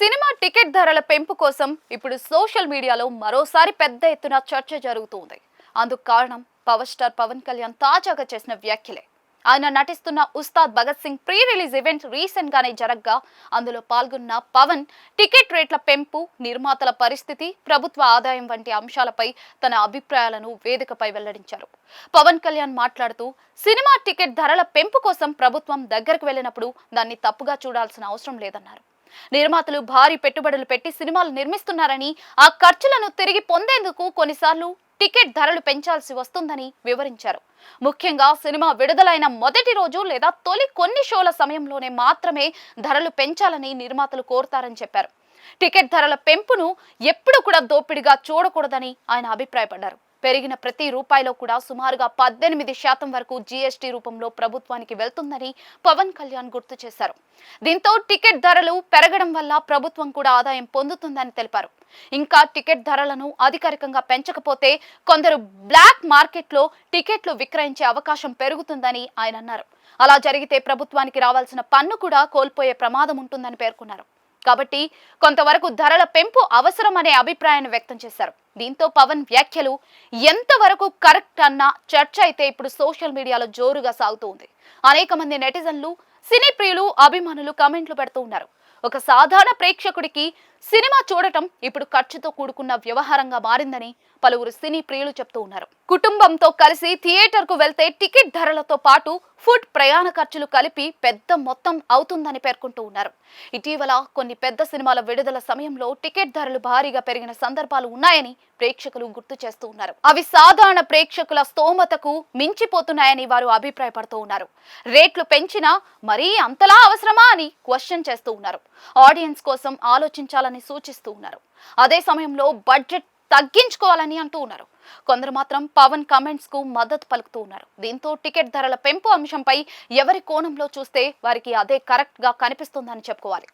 Cinema ticket ధరల పెంపు కోసం ఇప్పుడు సోషల్ మీడియాలో మరోసారి పెద్ద ఎత్తున చర్చ జరుగుతుంది. అందుకు కారణం పవర్ స్టార్ పవన్ కళ్యాణ్ తాజాగా చేసిన వ్యాఖ్యలే. ఆయన నటిస్తున్న Ustaad Bhagat Singh pre release event recent గానే జరగ్గా అందులో పాల్గొన్న పవన్ టికెట్ రేట్ల పెంపు, నిర్మాతల పరిస్థితి, ప్రభుత్వ ఆదాయం వంటి అంశాలపై తన అభిప్రాయాలను వేదికపై వెల్లడించారు. పవన్ కళ్యాణ్ మాట్లాడుతూ సినిమా టికెట్ ధరల పెంపు కోసం ప్రభుత్వం దగ్గరకు వెళ్ళినప్పుడు దాన్ని తప్పుగా చూడాల్సిన అవసరం లేదన్నారు. నిర్మాతలు భారీ పెట్టుబడులు పెట్టి సినిమాలు నిర్మిస్తున్నారని, ఆ ఖర్చులను తిరిగి పొందేందుకు కొన్నిసార్లు టికెట్ ధరలు పెంచాల్సి వస్తుందని వివరించారు. ముఖ్యంగా సినిమా విడుదలైన మొదటి రోజు లేదా తొలి కొన్ని షోల సమయంలోనే మాత్రమే ధరలు పెంచాలని నిర్మాతలు కోరుతారని చెప్పారు. టికెట్ ధరల పెంపును ఎప్పుడు కూడా దోపిడిగా చూడకూడదని ఆయన అభిప్రాయపడ్డారు. పెరిగిన ప్రతి రూపాయిలో కూడా సుమారుగా 18% వరకు జీఎస్టీ రూపంలో ప్రభుత్వానికి వెళ్తుందని పవన్ కళ్యాణ్ గుర్తు చేశారు. దీంతో టికెట్ ధరలు పెరగడం వల్ల ప్రభుత్వం కూడా ఆదాయం పొందుతుందని తెలిపారు. ఇంకా టికెట్ ధరలను అధికారికంగా పెంచకపోతే కొందరు బ్లాక్ మార్కెట్లో టికెట్లు విక్రయించే అవకాశం పెరుగుతుందని ఆయన అన్నారు. అలా జరిగితే ప్రభుత్వానికి రావాల్సిన పన్ను కూడా కోల్పోయే ప్రమాదం ఉంటుందని పేర్కొన్నారు. కాబట్టి కొంతవరకు ధరల పెంపు అవసరం అనే అభిప్రాయాన్ని వ్యక్తం చేశారు. దీంతో పవన్ వ్యాఖ్యలు ఎంతవరకు కరెక్ట్ అన్న చర్చ అయితే ఇప్పుడు సోషల్ మీడియాలో జోరుగా సాగుతోంది. అనేక మంది నెటిజన్లు, సినీ ప్రియులు, అభిమానులు కామెంట్లు పెడుతూ ఉన్నారు. ఒక సాధారణ ప్రేక్షకుడికి సినిమా చూడటం ఇప్పుడు ఖర్చుతో కూడుకున్న వ్యవహారంగా మారిందని పలువురు సినీ ప్రియులు చెప్తూ ఉన్నారు. కుటుంబంతో కలిసి థియేటర్ కు వెళ్తే టికెట్ ధరలతో పాటు ఫుడ్, ప్రయాణ ఖర్చులు కలిపి పెద్ద మొత్తం అవుతుందని పేర్కొంటూ ఉన్నారు. ఇటీవల కొన్ని పెద్ద సినిమాల విడుదల సమయంలో టికెట్ ధరలు భారీగా పెరిగిన సందర్భాలు ఉన్నాయని ప్రేక్షకులు గుర్తు చేస్తూ ఉన్నారు. అవి సాధారణ ప్రేక్షకుల స్తోమతకు మించిపోతున్నాయని వారు అభిప్రాయపడుతూ ఉన్నారు. రేట్లు పెంచినా మరీ అంతలా అవసరమా అని క్వశ్చన్ చేస్తూ ఉన్నారు. ఆడియన్స్ కోసం ఆలోచించాలని సూచిస్తూ ఉన్నారు. అదే సమయంలో బడ్జెట్ తగ్గించుకోవాలని అంటూ ఉన్నారు. కొందరు మాత్రం పవన్ కామెంట్స్ కు మద్దతు పలుకుతూ ఉన్నారు. దీంతో టికెట్ ధరల పెంపు అంశంపై ఎవరి కోణంలో చూస్తే వారికి అదే కరెక్ట్ గా కనిపిస్తుందని చెప్పుకోవాలి.